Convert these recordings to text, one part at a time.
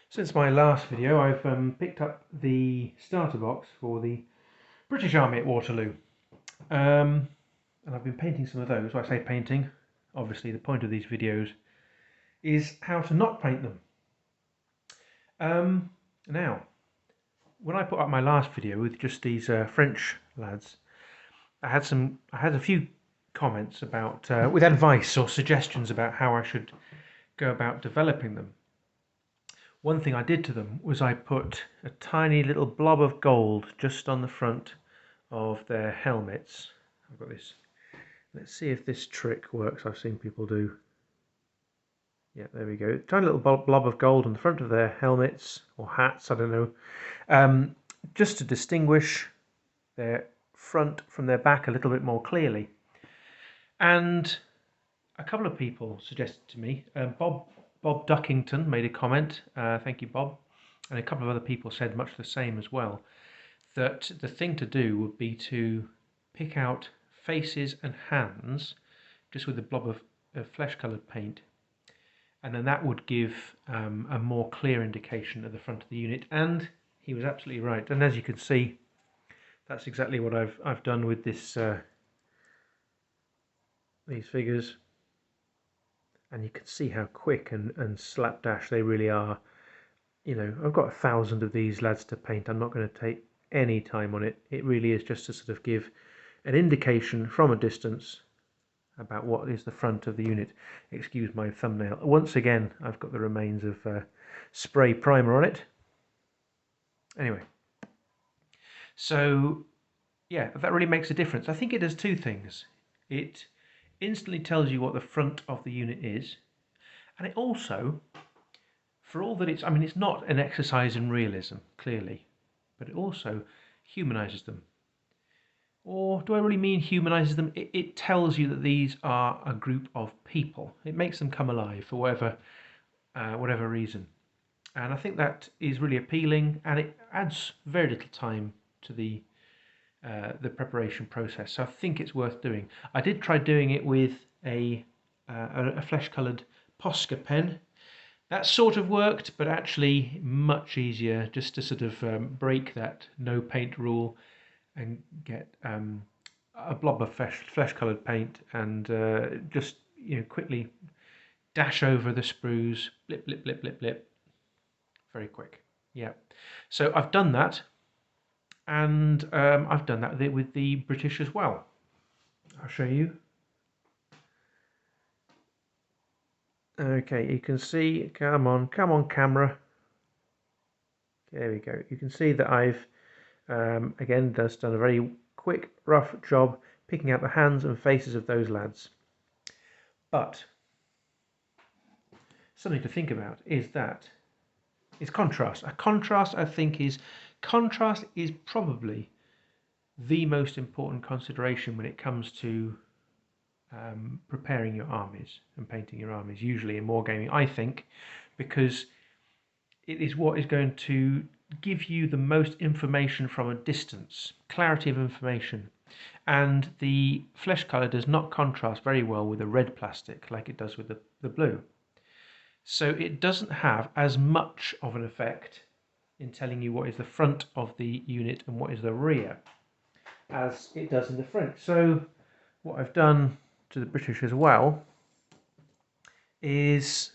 Since my last video, I've picked up the starter box for the British Army at Waterloo, and I've been painting some of those. When I say painting, obviously the point of these videos is how to not paint them. Now, when I put up my last video with just these French lads, I had a few comments about with advice or suggestions about how I should go about developing them. One thing I did to them was I put a tiny little blob of gold just on the front of their helmets. I've got this. Let's see if this trick works. I've seen people do. Yeah, there we go. Tiny little blob of gold on the front of their helmets or hats, I don't know, just to distinguish their front from their back a little bit more clearly. And a couple of people suggested to me, Bob Duckington made a comment, thank you Bob, and a couple of other people said much the same as well, that the thing to do would be to pick out faces and hands just with a blob of flesh coloured paint, and then that would give a more clear indication at the front of the unit. And he was absolutely right, and as you can see, that's exactly what I've done with this these figures. And you can see how quick and slapdash they really are. You know, I've got 1,000 of these lads to paint. I'm not going to take any time on it. It really is just to sort of give an indication from a distance about what is the front of the unit. Excuse my thumbnail. Once again, I've got the remains of spray primer on it. Anyway, so yeah, that really makes a difference. I think it does two things. It instantly tells you what the front of the unit is, and it also, for all that it's not an exercise in realism, clearly, but it also humanizes them. Or do I really mean humanizes them? It tells you that these are a group of people. It makes them come alive for whatever reason, and I think that is really appealing, and it adds very little time to the preparation process, so I think it's worth doing. I did try doing it with a flesh-coloured Posca pen. That sort of worked, but actually much easier just to sort of break that no paint rule and get a blob of flesh-coloured paint and just quickly dash over the sprues, blip, blip, blip, blip, blip, very quick. Yeah, so I've done that. And I've done that with the British as well. I'll show you. Okay, you can see, come on camera. There we go. You can see that I've, again, just done a very quick, rough job picking out the hands and faces of those lads. But something to think about is that it's contrast. A contrast, I think, contrast is probably the most important consideration when it comes to preparing your armies and painting your armies, usually in wargaming, I think, because it is what is going to give you the most information from a distance, clarity of information. And the flesh colour does not contrast very well with the red plastic like it does with the blue. So it doesn't have as much of an effect in telling you what is the front of the unit and what is the rear as it does in the French. So what I've done to the British as well is,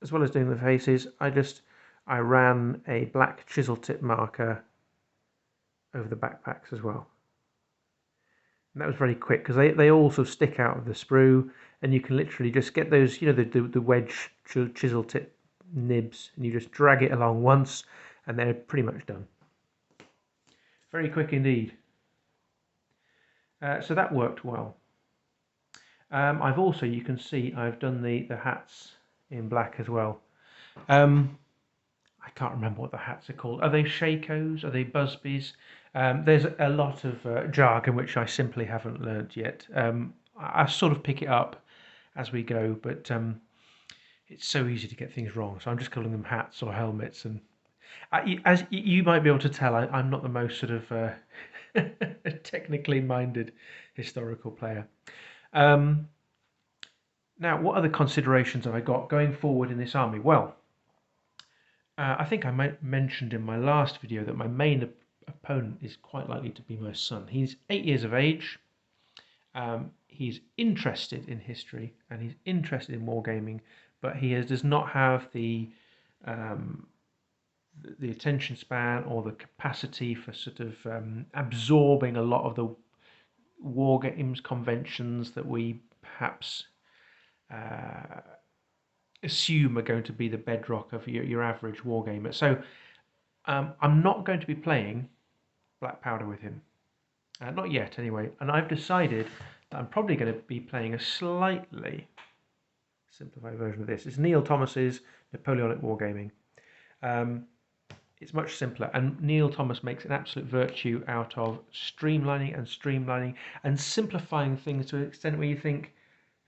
as well as doing the faces, I ran a black chisel tip marker over the backpacks as well. And that was very quick because they all sort of stick out of the sprue, and you can literally just get those, the wedge chisel tip nibs, and you just drag it along once and they're pretty much done. Very quick indeed. So that worked well. I've also, you can see, I've done the hats in black as well. I can't remember what the hats are called. Are they Shakos? Are they Busbys? There's a lot of jargon which I simply haven't learnt yet. I sort of pick it up as we go, but it's so easy to get things wrong. So I'm just calling them hats or helmets. And as you might be able to tell, I'm not the most sort of technically minded historical player. Now, what other considerations have I got going forward in this army? Well, I think I mentioned in my last video that my main opponent is quite likely to be my son. He's 8 years of age. He's interested in history and he's interested in wargaming, but does not have um, the attention span or the capacity for sort of absorbing a lot of the war games conventions that we perhaps uh, assume are going to be the bedrock of your average wargamer. So I'm not going to be playing Black Powder with him. Not yet, anyway. And I've decided that I'm probably going to be playing a slightly simplified version of this. It's Neil Thomas's Napoleonic Wargaming. It's much simpler, and Neil Thomas makes an absolute virtue out of streamlining and simplifying things to an extent where you think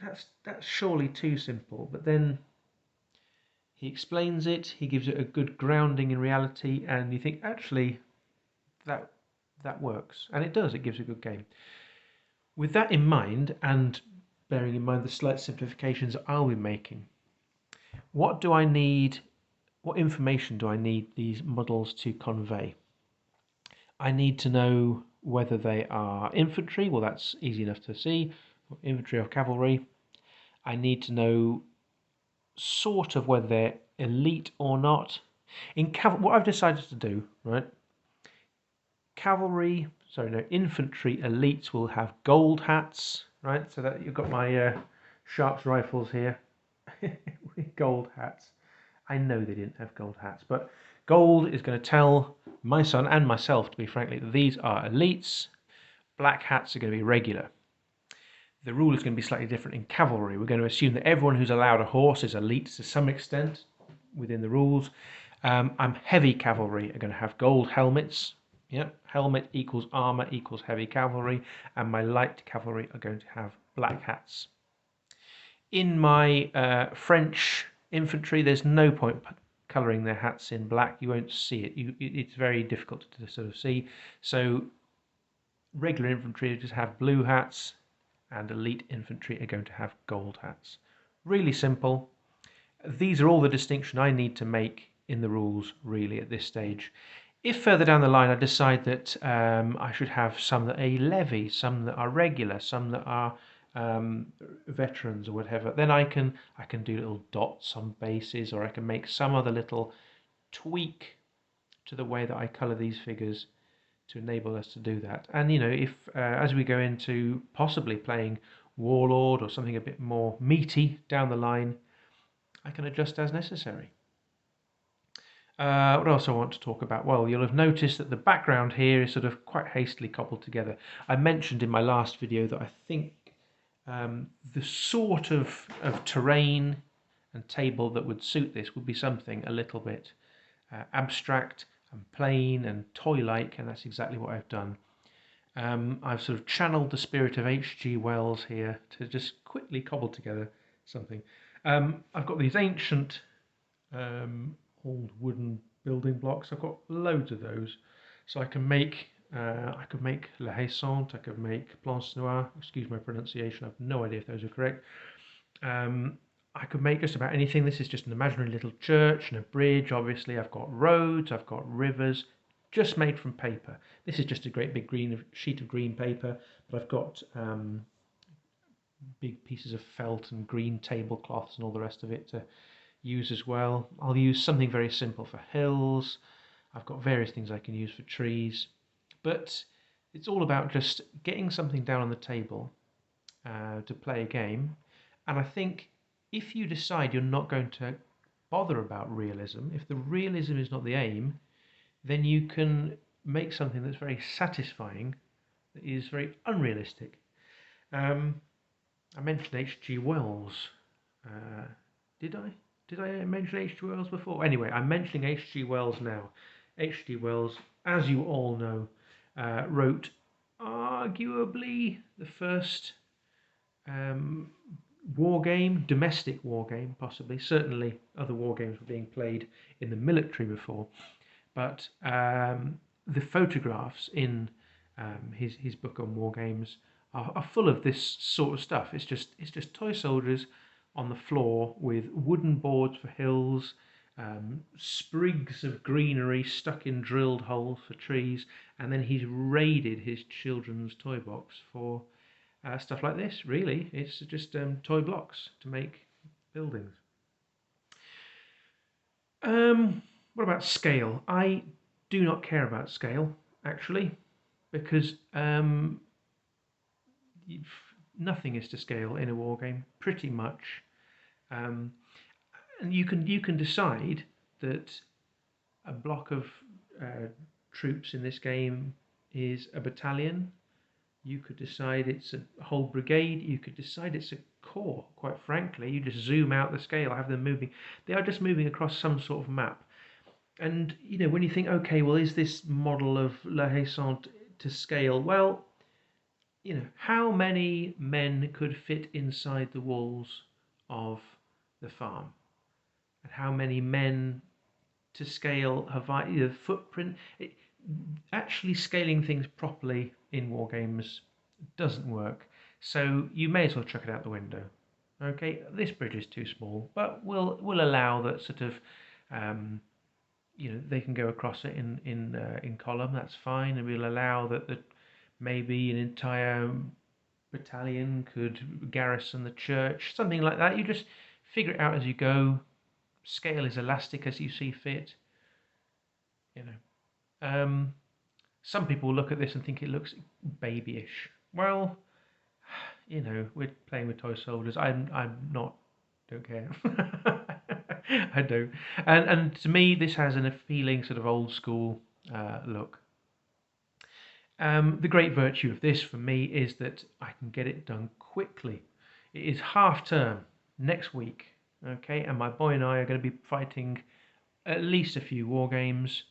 that's surely too simple. But then he explains it, he gives it a good grounding in reality, and you think actually that works, and it does. It gives a good game. With that in mind, and bearing in mind the slight simplifications I'll be making, what do I need? What information do I need these models to convey? I need to know whether they are infantry. Well, that's easy enough to see. Infantry or cavalry. I need to know sort of whether they're elite or not. What I've decided to do, right? Infantry elites will have gold hats, right? So that you've got my Sharps rifles here with gold hats. I know they didn't have gold hats, but gold is going to tell my son and myself, to be frankly, that these are elites. Black hats are going to be regular. The rule is going to be slightly different in cavalry. We're going to assume that everyone who's allowed a horse is elite to some extent within the rules. I'm heavy cavalry are going to have gold helmets. Yeah, helmet equals armor equals heavy cavalry, and my light cavalry are going to have black hats. In my French infantry, there's no point colouring their hats in black. You won't see it. It's very difficult to sort of see. So regular infantry just have blue hats, and elite infantry are going to have gold hats. Really simple. These are all the distinction I need to make in the rules, really, at this stage. If further down the line I decide that I should have some that are levy, some that are regular, some that are veterans or whatever, then I can do little dots on bases, or I can make some other little tweak to the way that I colour these figures to enable us to do that. And if as we go into possibly playing Warlord or something a bit more meaty down the line, I can adjust as necessary. What else I want to talk about? Well, you'll have noticed that the background here is sort of quite hastily cobbled together. I mentioned in my last video that I think the sort of terrain and table that would suit this would be something a little bit abstract and plain and toy-like, and that's exactly what I've done. I've sort of channeled the spirit of H.G. Wells here to just quickly cobble together something. I've got these ancient old wooden building blocks. I've got loads of those, so I can make I could make La Haissante, I could make Planche Noire, excuse my pronunciation, I have no idea if those are correct. I could make just about anything. This is just an imaginary little church and a bridge. Obviously I've got roads, I've got rivers, just made from paper. This is just a great big sheet of green paper, but I've got big pieces of felt and green tablecloths and all the rest of it to use as well. I'll use something very simple for hills. I've got various things I can use for trees, but it's all about just getting something down on the table to play a game. And I think if you decide you're not going to bother about realism, if the realism is not the aim, then you can make something that's very satisfying, that is very unrealistic. I mentioned H.G. Wells. Did I? Did I mention H.G. Wells before? Anyway, I'm mentioning H.G. Wells now. H.G. Wells, as you all know, wrote arguably the first war game, domestic war game, possibly. Certainly other war games were being played in the military before. But the photographs in his book on war games are full of this sort of stuff. It's just toy soldiers on the floor with wooden boards for hills sprigs of greenery stuck in drilled holes for trees, and then he's raided his children's toy box for stuff like this. Really, it's just toy blocks to make buildings. What about scale? I do not care about scale, actually, because nothing is to scale in a war game, pretty much. Um, and you can decide that a block of troops in this game is a battalion. You could decide it's a whole brigade. You could decide it's a corps. Quite frankly, you just zoom out the scale, have them moving. They are just moving across some sort of map. And when you think, okay, well, is this model of La Haissante to scale? Well, how many men could fit inside the walls of the farm, and how many men to scale have footprint? Actually, scaling things properly in war games doesn't work, so you may as well chuck it out the window. Okay, this bridge is too small, but we'll allow that sort of. They can go across it in column. That's fine, and we'll allow that maybe an entire battalion could garrison the church, something like that. You just figure it out as you go. Scale is elastic as you see fit. You know, some people look at this and think it looks babyish. Well, we're playing with toy soldiers. I'm not. Don't care. I don't. And to me, this has an appealing sort of old school look. The great virtue of this for me is that I can get it done quickly. It is half term next week, okay, and my boy and I are going to be fighting at least a few war games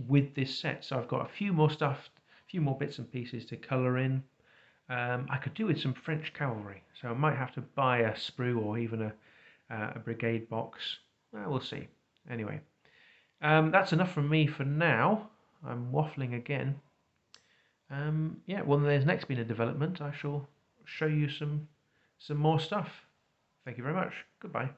with this set. So I've got a few more stuff, a few more bits and pieces to colour in. I could do with some French cavalry, so I might have to buy a sprue or even a brigade box. We'll see. Anyway, that's enough from me for now. I'm waffling again. Yeah, well, there's next been a development. I shall show you some more stuff. Thank you very much. Goodbye.